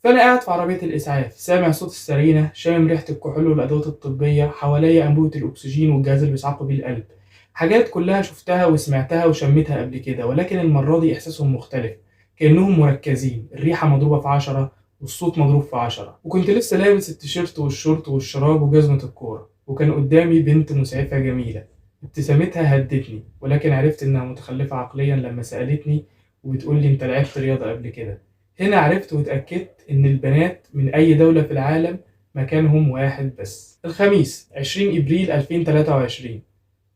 فأنا قاعد في عربية الإسعاف سامع صوت السرينة، شامم ريحة الكحول والأدوات الطبية، حواليا أنبوبة الأكسجين والجهاز اللي بيصعقوا بيه القلب. حاجات كلها شفتها وسمعتها وشميتها قبل كده، ولكن المرة دي إحساسهم مختلف. كأنهم مركزين، الريحة مضروبة في 10 والصوت مضروب في 10. وكنت لسه لابس التيشيرت والشورت والشراب وجزمة الكورة، وكان قدامي بنت مسعفة جميلة. ابتسامتها هدتني، ولكن عرفت إنها متخلفة عقليا لما سألتني وبتقول لي: أنت لعبت رياضة قبل كده؟ هنا عرفت واتأكدت إن البنات من أي دولة في العالم مكانهم واحد بس. الخميس 20 إبريل 2023،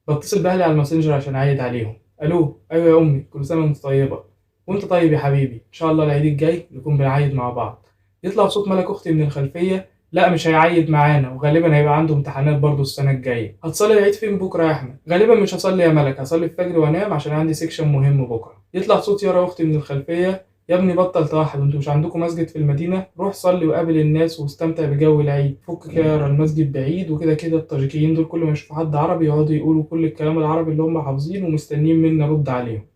بتصل بأهلي على الماسنجر عشان أعيد عليهم. ألو، أيوة يا أمي، كل سنة وأنت طيبة. وأنت طيب يا حبيبي، إن شاء الله العيد الجاي نكون بنعيد مع بعض. يطلع صوت ملك أختي من الخلفية: لا مش هيعيد معانا، وغالبا هيبقى عنده امتحانات برضه السنة الجاية. هتصلي العيد فين بكرة يا أحمد؟ غالبا مش هصلي يا ملك، هصلي الفجر وأنام عشان عندي سيكشن مهم بكرة. يطلع صوت يارا أختي من الخلفية: يا ابني بطل توحد، وانتوا مش عندكم مسجد في المدينة؟ روح صلي وقابل الناس واستمتع بجو العيد. فك يا يارا، المسجد بعيد، وكده كده الطاجيكيين دول كل ما يشوفوا حد عربي يقعدوا يقولوا كل الكلام العربي اللي هم حافظينه ومستنيين مني ارد عليهم.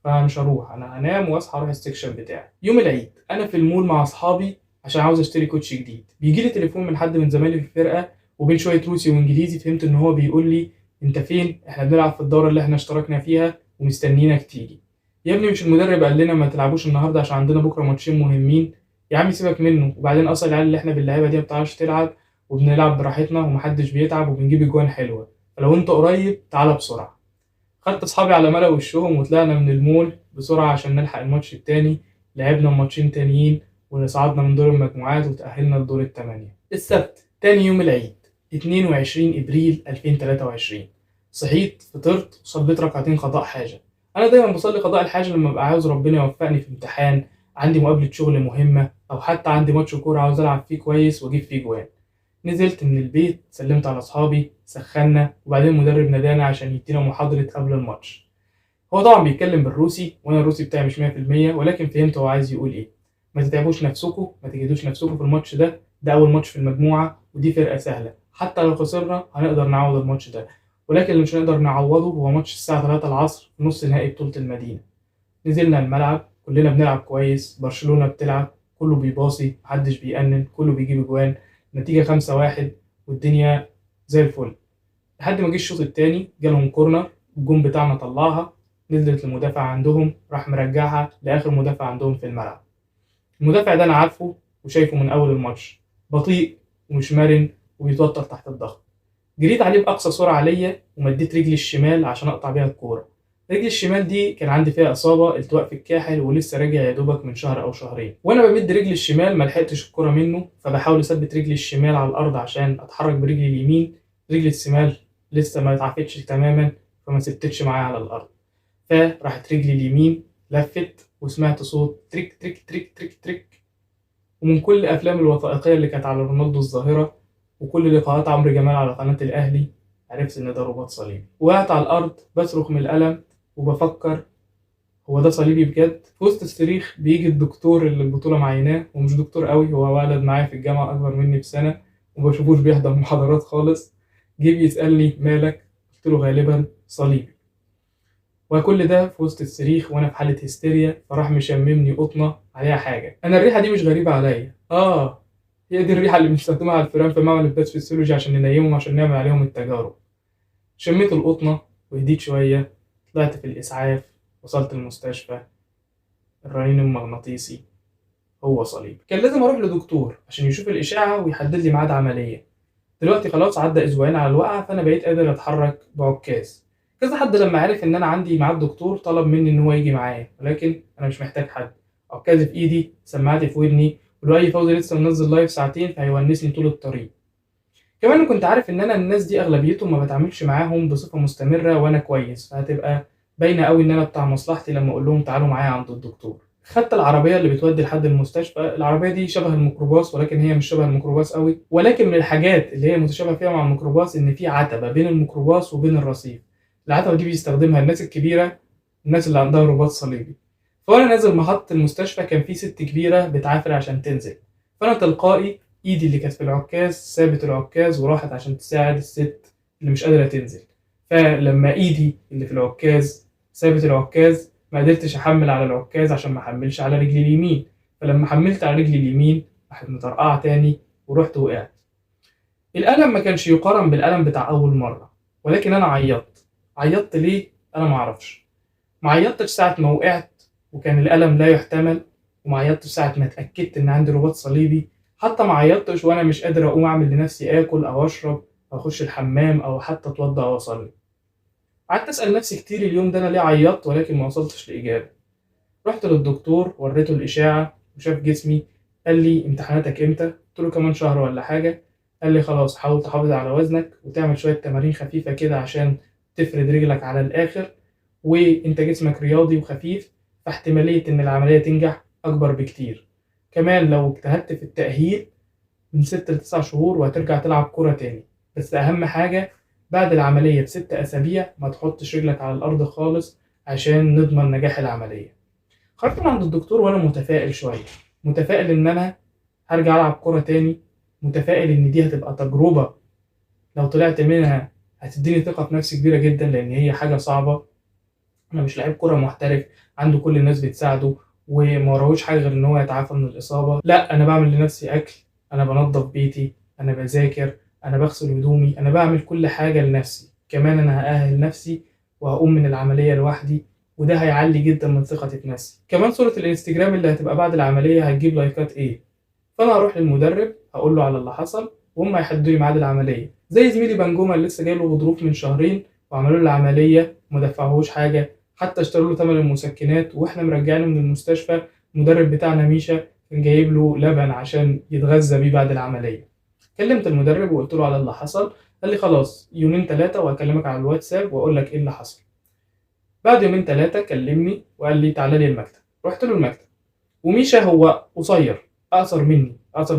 فمش هروح، انا هنام واصحى اروح السكشن بتاعي. يوم العيد انا في المول مع اصحابي عشان عاوز اشتري كوتشي جديد. بيجي لي تليفون من حد من زمايلي في الفرقة، وبين شوية روسي وانجليزي فهمت ان هو بيقول لي: انت فين؟ احنا بنلعب في الدورة اللي احنا اشتركنا فيها ومستنيينك تيجي. يا ابني مش المدرب قال لنا ما تلعبوش النهارده عشان عندنا بكره ماتشين مهمين؟ يا عم سيبك منه، وبعدين اصلا العيال اللي احنا باللعيبه دي ما بتعرفش تلعب، وبنلعب براحتنا ومحدش بيتعب وبنجيب اجوان حلوه، فلو انت قريب تعالى بسرعه. خدت اصحابي على ملا وشهم وطلعنا من المول بسرعه عشان نلحق الماتش التاني. لعبنا ماتشين تانيين وصعدنا من دور المجموعات وتأهلنا لدور الثمانية. السبت تاني يوم العيد 22 ابريل 2023، صحيت فطرت وصليت ركعتين قضاء حاجه. انا دايما بصلي قضاء الحاجه لما ابقى عاوز ربنا يوفقني في امتحان، عندي مقابله شغل مهمه، او حتى عندي ماتش كوره عاوز العب فيه كويس واجيب فيه جوان. نزلت من البيت، سلمت على اصحابي، سخنا، وبعدين المدرب نادانا عشان يدينا محاضره قبل الماتش. هو طبعا بيتكلم بالروسي وانا الروسي بتاعي مش 100%، ولكن فهمت هو عايز يقول ايه. ما تتعبوش نفسكم، ما تجهدوش نفسكم في الماتش ده، ده اول ماتش في المجموعه ودي فرقه سهله، حتى لو خسرنا هنقدر نعوض الماتش ده، ولكن اللي مش هنقدر نعوضه هو ماتش الساعه 3 العصر في نص نهائي بطوله المدينه. نزلنا الملعب كلنا بنلعب كويس، برشلونه بتلعب، كله بيباصي، محدش بيأنن، كله بيجيب اجوان. نتيجه 5-1 والدنيا زي الفل. لحد ما جه الشوط التاني جالهم كورنر، الجون بتاعنا طلعها، نزلت المدافع عندهم راح مرجعها لاخر مدافع عندهم في الملعب. المدافع ده انا عارفه وشايفه من اول الماتش، بطيء ومش مرن وبيتوتر تحت الضغط. جريت عليه باقصى سرعه ليا ومديت رجلي الشمال عشان اقطع بيها الكوره. رجلي الشمال دي كان عندي فيها اصابه التواء في الكاحل ولسه راجع يا دوبك من شهر او شهرين، وانا بمد رجلي الشمال ما لحقتش الكوره منه، فبحاول اثبت رجلي الشمال على الارض عشان اتحرك برجلي اليمين. رجلي الشمال لسه ما اتعفتش تماما فما سبتتش معايا على الارض، فراحت رجلي اليمين لفت وسمعت صوت تريك تريك تريك تريك تريك. ومن كل الافلام الوثائقيه اللي كانت على رونالدو الظاهره وكل لقاءات عمرو جمال على قناه الاهلي عرفت ان ده رباط صليبي. وقعت على الارض بصرخ من الالم وبفكر: هو ده صليبي بجد؟ في وسط الصريخ بيجي الدكتور اللي البطوله معيناه، ومش دكتور قوي، هو ولد معايا في الجامعه اكبر مني بسنه ومبشوفوش بيحضر محاضرات خالص. جه بيسالني: مالك؟ قلت له: غالبا صليبي. وكل ده في وسط الصريخ وانا في حاله هستيريا، فراح مشممني قطنه عليها حاجه. انا الريحه دي مش غريبه عليا، هي دي الريحه اللي بنستخدمها على الفئران في معمل الباث فيسيولوجي عشان ننيمهم عشان نعمل عليهم التجارب. شميت القطنه وهديت شويه، طلعت في الاسعاف، وصلت المستشفى. الرنين المغناطيسي هو صليبي. كان لازم اروح لدكتور عشان يشوف الاشعه ويحدد لي ميعاد عمليه. دلوقتي خلاص عدى اسبوعين على الوقعه، فانا بقيت قادر اتحرك بعكاز. كذا حد لما عرف ان انا عندي ميعاد دكتور طلب مني ان هو يجي معايا، ولكن انا مش محتاج حد. عكازي في ايدي، سماعتي في ودني، ولؤي فوزي لسه منزل لايف ساعتين فهيونسني طول الطريق. كمان كنت عارف ان انا الناس دي اغلبيتهم ما بتعاملش معاهم بصفه مستمره وانا كويس، فهتبقى باينه قوي ان انا بتاع مصلحتي لما اقول لهم تعالوا معايا عند الدكتور. خدت العربيه اللي بتودي لحد المستشفى. العربيه دي شبه الميكروباص ولكن هي مش شبه الميكروباص قوي، ولكن من الحاجات اللي هي متشابهه فيها مع الميكروباص ان في عتبه بين الميكروباص وبين الرصيف. العتبه دي بيستخدمها الناس الكبيره، الناس اللي عندها رباط صليبي. فانا نازل محطه المستشفى كان في ست كبيره بتعافر عشان تنزل، فانا تلقائي ايدي اللي كانت في العكاز سابت العكاز وراحت عشان تساعد الست اللي مش قادره تنزل. فلما ايدي اللي في العكاز سابت العكاز ما قدرتش احمل على العكاز عشان ما احملش على رجلي اليمين، فلما حملت على رجلي اليمين راحت مطرقعة تاني ورحت وقعت. الألم ما كانش يقارن بالألم بتاع أول مرة، ولكن أنا عيطت. عيطت ليه؟ أنا معرفش. ما عيطتش ساعة ما وقعت وكان الألم لا يحتمل، وما عيطتش ساعة ما اتأكدت إن عندي رباط صليبي، حتى ما عيطتش وأنا مش قادر أقوم أعمل لنفسي آكل أو أشرب أو أخش الحمام أو حتى أتوضأ أو أصلي. قعدت أسأل نفسي كتير اليوم ده أنا ليه عيطت، ولكن ما وصلتش لإجابة. رحت للدكتور وريته الإشاعة وشاف جسمي، قال لي امتحاناتك إمتى؟ قلت له كمان شهر ولا حاجة. قال لي خلاص حاول تحافظ على وزنك وتعمل شوية تمارين خفيفة كده عشان تفرد رجلك على الآخر، وانت جسمك رياضي وخفيف فاحتمالية ان العملية تنجح اكبر بكتير. كمان لو اجتهدت في التأهيل من 6 ل9 شهور وهترجع تلعب كرة تاني، بس اهم حاجة بعد العملية ب6 اسابيع ما تحطش رجلك على الارض خالص عشان نضمن نجاح العملية. خرجت من عند الدكتور وانا متفائل شوية، متفائل ان انا هرجع العب كرة تاني، متفائل ان دي هتبقى تجربة لو طلعت منها هتديني ثقة في نفسي كبيرة جدا، لان هي حاجة صعبة. انا مش لعيب كرة محترف عنده كل الناس بتساعده وما وراهوش حاجه غير ان هو يتعافى من الاصابه. لا، انا بعمل لنفسي اكل، انا بنظف بيتي، انا بذاكر، انا بغسل هدومي، انا بعمل كل حاجه لنفسي. كمان انا هأهل نفسي وهقوم من العمليه لوحدي، وده هيعلي جدا من ثقتي في نفسي. كمان صوره الانستجرام اللي هتبقى بعد العمليه هتجيب لايكات ايه. فانا هروح للمدرب هقول له على اللي حصل وهم هيحددوا لي ميعاد العمليه، زي زميلي بنجومه اللي لسه جاي له غضروف من شهرين وعملوا له العمليه وما دفعوهوش حاجه، حتى اشتروا له ثمن المسكنات واحنا مرجعينه من المستشفى. المدرب بتاعنا ميشا كان جايب له لبن عشان يتغذى بيه بعد العمليه. كلمت المدرب وقلت له على اللي حصل، قال لي خلاص يومين 3 وهكلمك على الواتساب واقول لك ايه اللي حصل. بعد يومين 3 كلمني وقال لي تعالى لي المكتب. رحت له المكتب، وميشا هو قصير، اقصر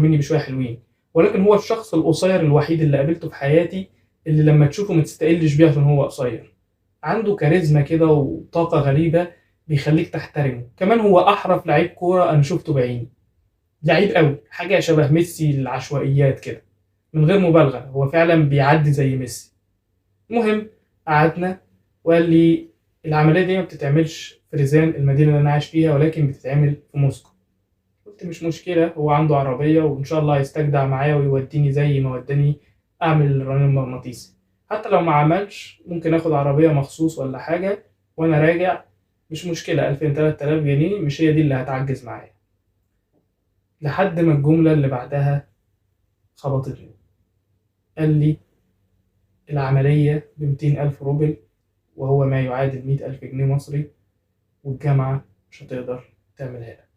مني بشويه حلوين، ولكن هو الشخص القصير الوحيد اللي قابلته في حياتي اللي لما تشوفه ما تستقلش بيه عشان هو قصير. عنده كاريزما كده وطاقة غريبة بيخليك تحترمه. كمان هو أحرف لعيب كورة أنا شفته بعيني، لعيب قوي، حاجة شبه ميسي العشوائيات كده، من غير مبالغة هو فعلا بيعدي زي ميسي. المهم قعدنا وقال لي العملية دي ما بتتعملش في ريزان المدينة اللي أنا عايش فيها، ولكن بتتعمل في موسكو. قلت مش مشكلة، هو عنده عربية وإن شاء الله هيستجدع معايا ويوديني زي ما وداني أعمل الرنين المغناطيسي. حتى لو ما عملش ممكن آخد عربية مخصوص ولا حاجة وأنا راجع، مش مشكلة، 2000 3000 جنيه مش هي دي اللي هتعجز معايا. لحد ما الجملة اللي بعدها خبطتني. قال لي العملية ب200,000 روبل وهو ما يعادل 100,000 جنيه مصري، والجامعة مش هتقدر تعملها لك.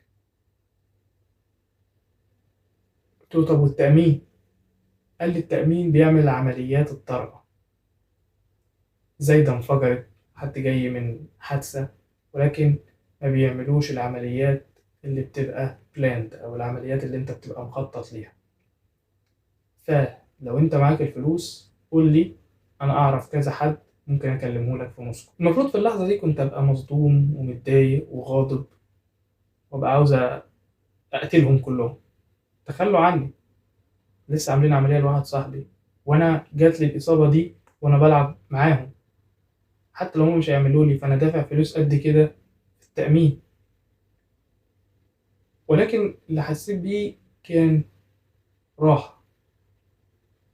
قلت له طب والتأمين؟ قال لي التأمين بيعمل العمليات الطارئة، زايدة انفجرت، حد جاي من حادثة، ولكن ما بيعملوش العمليات اللي بتبقى بلاند أو العمليات اللي انت بتبقى مخطط ليها. فلو انت معاك الفلوس قول لي، انا اعرف كذا حد ممكن اكلمه لك في موسكو. المفروض في اللحظة دي كنت ابقى مصدوم ومتضايق وغاضب وابقى عاوز اقتلهم كلهم، تخلوا عني، لسه عاملين عملية لواحد صاحبي وانا جات لي الاصابة دي وانا بلعب معاهم. حتى لو هم مش هيعملوا لي فانا دافع فلوس قد كده في التأمين. ولكن اللي حسيت بيه كان راحة،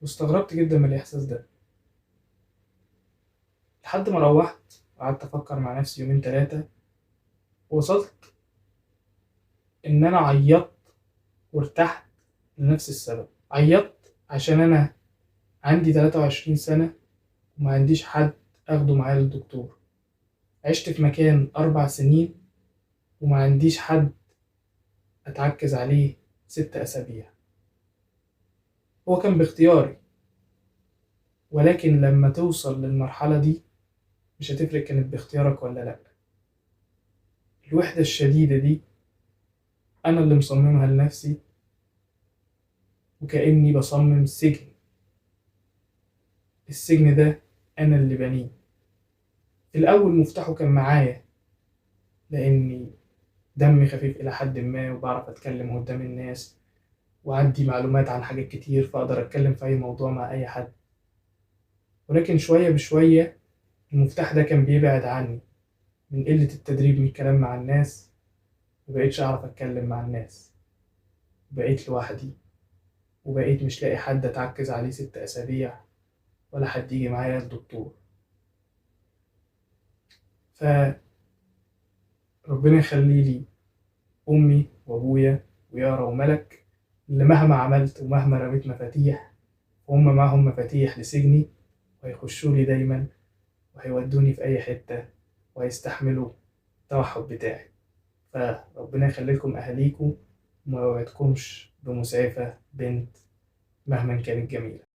واستغربت جدا من الإحساس ده. لحد ما روحت قعدت أفكر مع نفسي يومين 3، وصلت إن أنا عيطت وارتحت لنفس السبب. عيطت عشان أنا عندي 23 سنة وما عنديش حد أخده معايا للدكتور. عشت في مكان 4 سنين وما عنديش حد أتعكز عليه 6 أسابيع. هو كان باختياري، ولكن لما توصل للمرحلة دي مش هتفرق كانت باختيارك ولا لأ. الوحدة الشديدة دي أنا اللي مصممها لنفسي، وكأني بصمم سجن. السجن ده أنا اللي بنيه. في الأول مفتاحه كان معايا لأني دمي خفيف إلى حد ما وبعرف أتكلم قدام الناس وعندي معلومات عن حاجات كتير فأقدر أتكلم في أي موضوع مع أي حد. ولكن شوية بشوية المفتاح ده كان بيبعد عني من قلة التدريب من الكلام مع الناس مبقتش أعرف أتكلم مع الناس، بقيت لوحدي، وبقيت مش لاقي حد أتعكز عليه 6 أسابيع ولا حد يجي معايا الدكتور. فربنا يخلي لي أمي وأبويا ويارا وملك، اللي مهما عملت ومهما رميت مفاتيح وهم معهم مفاتيح لسجني، وهيخشوا لي دايما وهيودوني في أي حتة وهيستحملوا التوحد بتاعي. فربنا يخلي لكم أهاليكم وما يوعدكمش بمسعفة بنت مهما كانت جميلة.